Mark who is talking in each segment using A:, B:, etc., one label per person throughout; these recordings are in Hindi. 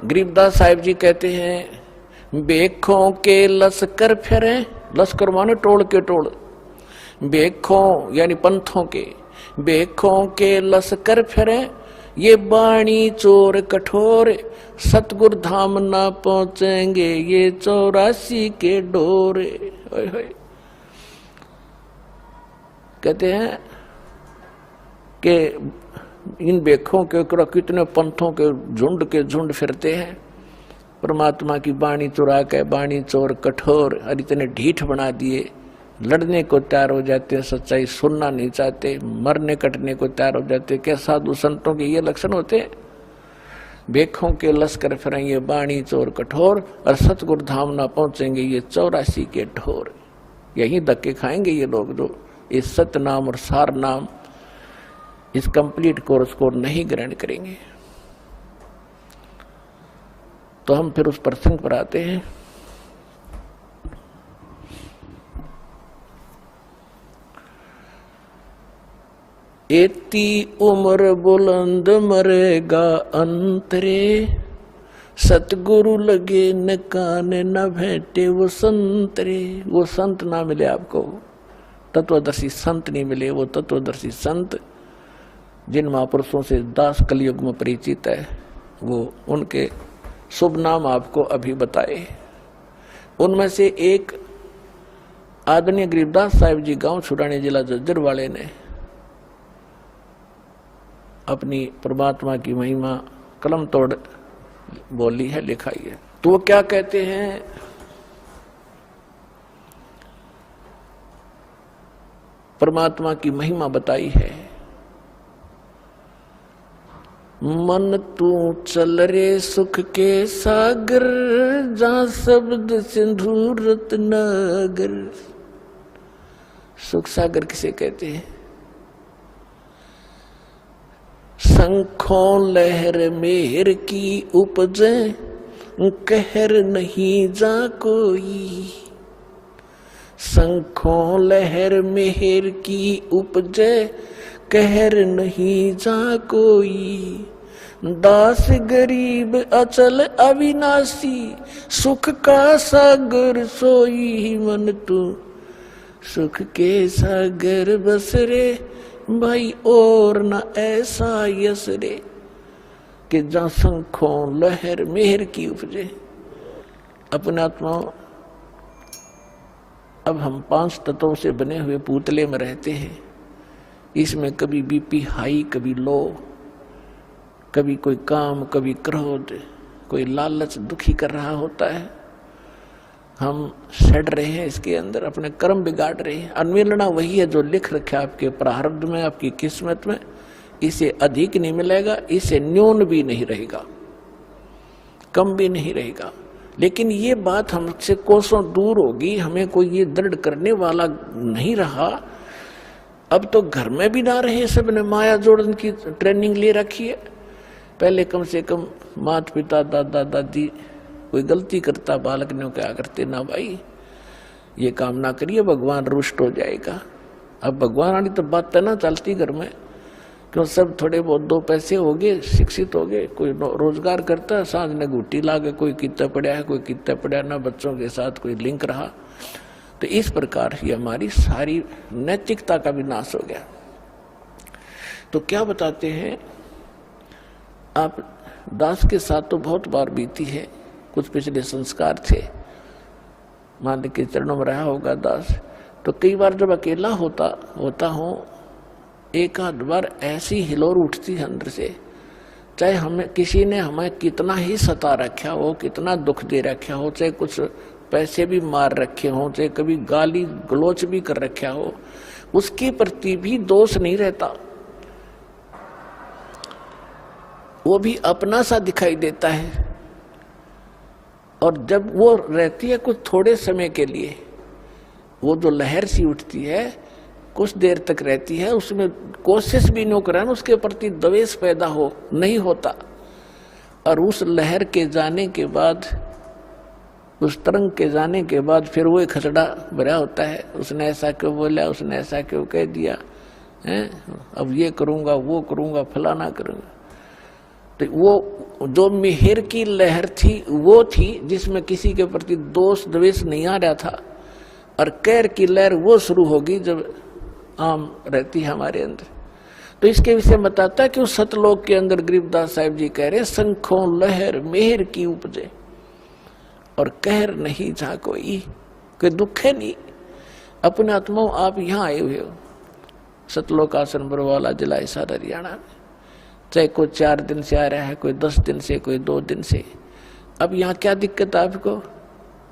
A: गरीबदास साहिब जी कहते हैं बेखों के लश्कर फिरे, लश्कर माने टोल के टोल, बेखों यानी पंथों के, बेखों के लश्कर फिरे ये बाणी चोर कठोर, सतगुरु धाम ना पहुंचेंगे ये 84 के डोरे। कहते हैं कि इन बेखों के कितने पंथों के झुंड फिरते हैं, परमात्मा की बाणी चुरा के बाणी चोर कठोर और इतने ढीठ बना दिए, लड़ने को तैयार हो जाते हैं, सच्चाई सुनना नहीं चाहते, मरने कटने को तैयार हो जाते। क्या साधु संतों के ये लक्षण होते हैं? बेखों के लश्कर फिरेंगे बाणी चोर कठोर, और सतगुरु धाम ना पहुंचेंगे ये 84 के ढोर। यही धक्के खाएंगे ये लोग जो इस सत्य नाम और सार नाम, इस कंप्लीट कोर्स को नहीं ग्रहण करेंगे। तो हम फिर उस प्रसंग पर आते हैं। एती उम्र बुलंद मरेगा अंतरे, सतगुरु लगे न कान न भेंटे वो संतरे। वो संत ना मिले आपको, तत्वदर्शी संत नहीं मिले। वो तत्वदर्शी संत जिन महापुरुषों से दास कलयुग में परिचित है, वो उनके शुभ नाम आपको अभी बताए। उनमें से एक आदरणीय गरीबदास साहिब जी गांव छुड़ानी जिला जज्जर वाले ने अपनी परमात्मा की महिमा कलम तोड़ बोली है, लिखाई है। तो वो क्या कहते हैं? परमात्मा की महिमा बताई है। मन तू चल रे सुख के सागर, जहां शब्द सिंधु रत्नागर। सुख सागर किसे कहते हैं? शंखों लहर मेहर की उपजे, कहर नहीं जा कोई। शंखों लहर मेहर की उपजे, कहर नहीं जा कोई। दास गरीब अचल अविनाशी, सुख का सागर सोई। मन तू सुख के सागर बस रे भाई, और न ऐसा यस रे कि जहां शंखों लहर मेहर की उपजे। अपने आत्मा, अब हम 5 तत्वों से बने हुए पुतले में रहते हैं। इसमें कभी बीपी हाई, कभी लो, कभी कोई काम, कभी क्रोध, कोई लालच दुखी कर रहा होता है। हम सड़ रहे हैं इसके अंदर, अपने कर्म बिगाड़ रहे हैं। अन्वेलना वही है जो लिख रखा है आपके प्रारब्ध में, आपकी किस्मत में। इसे अधिक नहीं मिलेगा, इसे न्यून भी नहीं रहेगा, कम भी नहीं रहेगा। लेकिन ये बात हमसे कोसों दूर होगी, हमें कोई ये दृढ़ करने वाला नहीं रहा। अब तो घर में भी ना रहे, सब ने माया जोड़न की ट्रेनिंग ले रखी है। पहले कम से कम माता पिता दादा दादी कोई गलती करता, बालक ने क्या करते, ना भाई ये काम ना करिए भगवान रुष्ट हो जाएगा। अब भगवान वाली तो बात ना चलती घर में, क्यों सब थोड़े बहुत 2 पैसे हो गए, शिक्षित हो गए, कोई रोजगार करता है, सांझ ने घूटी ला के कोई कितना पड़ा है, कोई कितना पड़ा, ना बच्चों के साथ कोई लिंक रहा। तो इस प्रकार ही हमारी सारी नैतिकता का भी नाश हो गया। तो क्या बताते हैं, आप दास के साथ तो बहुत बार बीती है, कुछ पिछले संस्कार थे, मान के चरणों में रहा होगा दास। तो कई बार जब अकेला होता हूँ, एक आध बार ऐसी हिलोर उठती है अंदर से, चाहे हमें किसी ने हमें कितना ही सता रखा हो, कितना दुख दे रखा हो, चाहे कुछ पैसे भी मार रखे हो, चाहे कभी गाली गलोच भी कर रखा हो, उसके प्रति भी दोष नहीं रहता। वो भी अपना सा दिखाई देता है। और जब वो रहती है कुछ थोड़े समय के लिए, वो जो लहर सी उठती है कुछ देर तक रहती है, उसमें कोशिश भी नहीं करें उसके प्रति द्वेष पैदा हो नहीं होता। और उस लहर के जाने के बाद, उस तरंग के जाने के बाद फिर वो खचड़ा भरा होता है, उसने ऐसा क्यों बोला, उसने ऐसा क्यों कह दिया है, अब ये करूंगा वो करूंगा फलाना करूंगा। तो वो जो मेहर की लहर थी वो थी जिसमें किसी के प्रति दोष द्वेष नहीं आ रहा था, और कैर की लहर वो शुरू होगी जब आम रहती है हमारे अंदर। तो इसके विषय बताता है कि उस सतलोक के अंदर गरीबदास साहिब जी कह रहे संखों लहर मेहर की उपजे और कहर नहीं जहाँ कोई दुख है नहीं। अपने आत्माओं आप यहाँ आए हुए हो, सतलोक आश्रम बरवाला जिला हिसार हरियाणा में, चाहे कोई 4 दिन से आ रहा है, कोई 10 दिन से, कोई 2 दिन से। अब यहाँ क्या दिक्कत है आपको?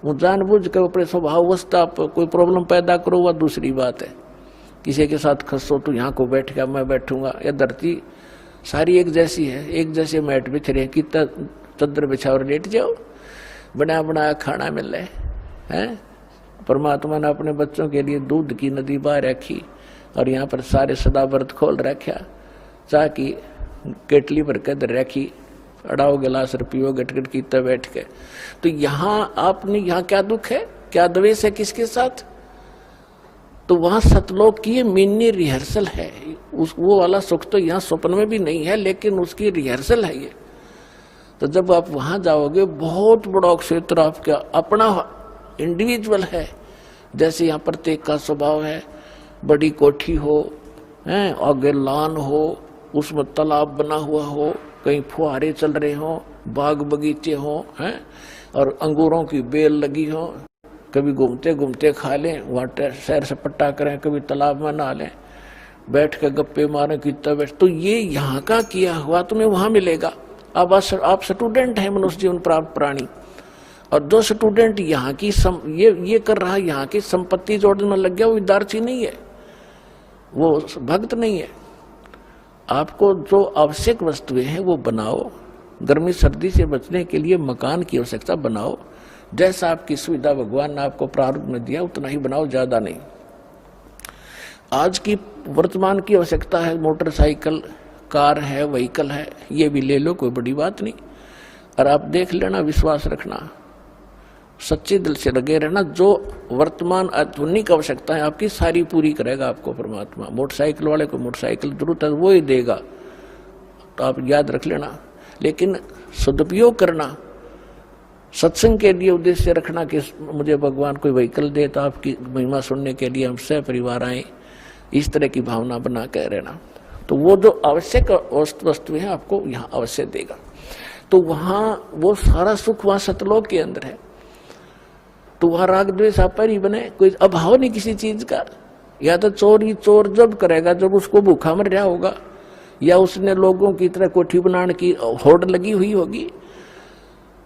A: वो जानबूझ कर अपने स्वभाववस्था आप कोई प्रॉब्लम पैदा करो, वह दूसरी बात है। किसी के साथ खसो तो यहाँ को बैठ गया, मैं बैठूंगा। या धरती सारी एक जैसी है, एक जैसे मैट बिछ रहे, कितना चद्दर बिछा और लेट जाओ, बना बनाया खाना मिल रहा है। परमात्मा ने अपने बच्चों के लिए दूध की नदी बाहर रखी और यहाँ पर सारे सदा व्रत खोल रखा, चाह की केटली पर कदर रखी, अड़ाओ गिलास पियो गटगट की तब बैठ के। तो यहाँ आपने यहाँ क्या दुख है, क्या द्वेष है किसके साथ? तो वहां सतलोक की मिनी रिहर्सल है। वो वाला सुख तो यहाँ स्वप्न में भी नहीं है, लेकिन उसकी रिहर्सल है ये। तो जब आप वहां जाओगे, बहुत बड़ा क्षेत्र आपका अपना इंडिविजुअल है। जैसे यहाँ प्रत्येक का स्वभाव है, बड़ी कोठी हो, आगे लान हो, उसमें तालाब बना हुआ हो, कहीं फुहारे चल रहे हो, बाग बगीचे हो, और अंगूरों की बेल लगी हो, कभी घूमते घूमते खा लें, वहाँ सैर सपट्टा करें, कभी तालाब में नहा लें, बैठ के गप्पे मारें कि तब। तो ये यहाँ का किया हुआ तुम्हें वहां मिलेगा। अब आप स्टूडेंट हैं, मनुष्य जीवन प्राप्त प्राणी, और जो स्टूडेंट यहाँ की ये कर रहा है, यहाँ की संपत्ति जोड़ने में लग गया, वो विद्यार्थी नहीं है, वो भक्त नहीं है। आपको जो आवश्यक वस्तुएं हैं वो बनाओ। गर्मी सर्दी से बचने के लिए मकान की आवश्यकता बनाओ। जैसा आपकी सुविधा भगवान ने आपको प्रारूप में दिया उतना ही बनाओ, ज्यादा नहीं। आज की वर्तमान की आवश्यकता है, मोटरसाइकिल, कार है, व्हीकल है, ये भी ले लो, कोई बड़ी बात नहीं। और आप देख लेना, विश्वास रखना, सच्चे दिल से लगे रहना। जो वर्तमान आधुनिक आवश्यकता है आपकी सारी पूरी करेगा आपको परमात्मा। मोटरसाइकिल वाले को मोटरसाइकिल जरूरत है वो ही देगा, तो आप याद रख लेना। लेकिन सदुपयोग करना, सत्संग के लिए उद्देश्य रखना कि मुझे भगवान कोई व्हीकल दे तो आपकी महिमा सुनने के लिए हम सह परिवार आए, इस तरह की भावना बना कर रहना। तो वो जो आवश्यक वस्तु है आपको यहाँ अवश्य देगा। तो वहाँ वो सारा सुख वहाँ सतलोक के अंदर है। तो वहाँ राग द्वेष आप पर ही बने, कोई अभाव नहीं किसी चीज का। या तो चोर जब करेगा जब उसको भूखा मर रहा होगा, या उसने लोगों की तरह कोठी बनाने की होड़ लगी हुई होगी,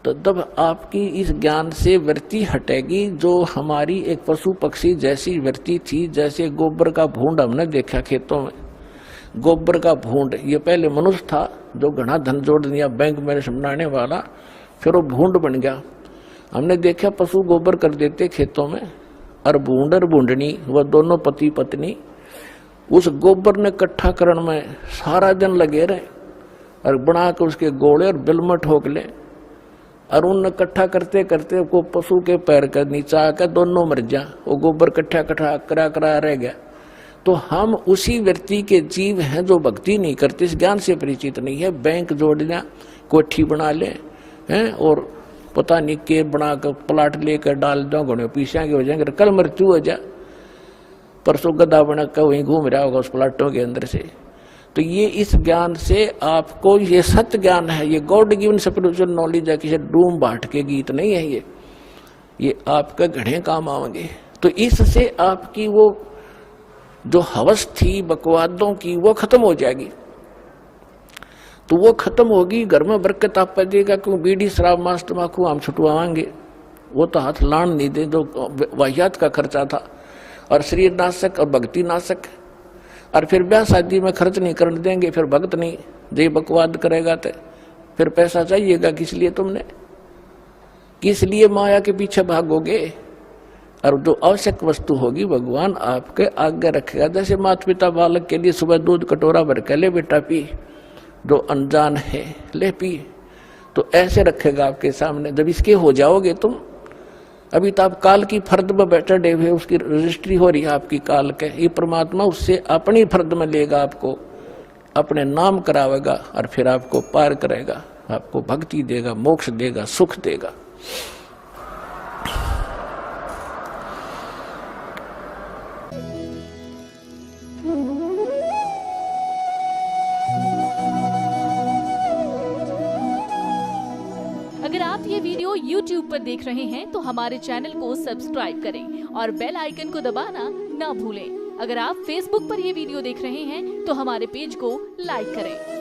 A: तो तब आपकी इस ज्ञान से वृत्ति हटेगी जो हमारी एक पशु पक्षी जैसी वृत्ति थी। जैसे गोबर का भूंड हमने देखा खेतों में, गोबर का भूंड, ये पहले मनुष्य था जो घना धन जोड़ दिया बैंक में बनाने वाला, फिर वो भूंड बन गया। हमने देखा पशु गोबर कर देते खेतों में, और भूंड और भूंडनी वह दोनों पति पत्नी उस गोबर ने इकट्ठा करने में सारा दिन लगे रहे, और बना के उसके गोले और बिल में ठोक ले, और उन इकट्ठा करते करते को पशु के पैर का नीचा आकर दोनों मर जा, वो गोबर इकट्ठा करा रह गया। तो हम उसी व्यक्ति के जीव हैं जो भक्ति नहीं करते, इस ज्ञान से परिचित नहीं है। बैंक जोड़ लिया, कोठी बना ले हैं, और पता नहीं के बना कर प्लाट लेकर डाल दो, घोड़े पीछे के हो जाएंगे, कल मृत्यु हो जा, परसों गधा बना कर वहीं घूम रहा होगा उस प्लाटों के अंदर से। तो ये इस ज्ञान से आपको, ये सत्य ज्ञान है, ये गॉड गिवन स्पिरिचुअल नॉलेज है, किसी डूम बाट के गीत नहीं है ये आपका घड़े काम आएंगे। तो इससे आपकी वो जो हवस थी बकवादों की वो खत्म हो जाएगी। तो वो खत्म होगी, घर में बरकत आप पाइएगा। क्यों बीड़ी शराब मांस तम्बाकू हम छुटवाएंगे, वो तो हाथ लान नहीं दे, जो वाहियात का खर्चा था, और शरीर नाशक और भक्ति नाशक। और फिर ब्याह शादी में खर्च नहीं करने देंगे, फिर भक्त नहीं जे बकवाद करेगा तो फिर पैसा चाहिएगा किस लिए तुमने, किस लिए माया के पीछे भागोगे। और जो आवश्यक वस्तु होगी भगवान आपके आगे रखेगा। जैसे माता पिता बालक के लिए सुबह दूध कटोरा भर के ले बेटा पी, जो अनजान है ले पी, तो ऐसे रखेगा आपके सामने। जब इसके हो जाओगे तुम, अभी तो आप काल की फर्द में बैठे हुए, उसकी रजिस्ट्री हो रही है आपकी काल के, ये परमात्मा उससे अपनी फर्द में लेगा आपको, अपने नाम करावेगा और फिर आपको पार करेगा, आपको भक्ति देगा, मोक्ष देगा, सुख देगा।
B: अगर आप ये वीडियो YouTube पर देख रहे हैं तो हमारे चैनल को सब्सक्राइब करें और बेल आइकन को दबाना ना भूलें। अगर आप Facebook पर ये वीडियो देख रहे हैं तो हमारे पेज को लाइक करें।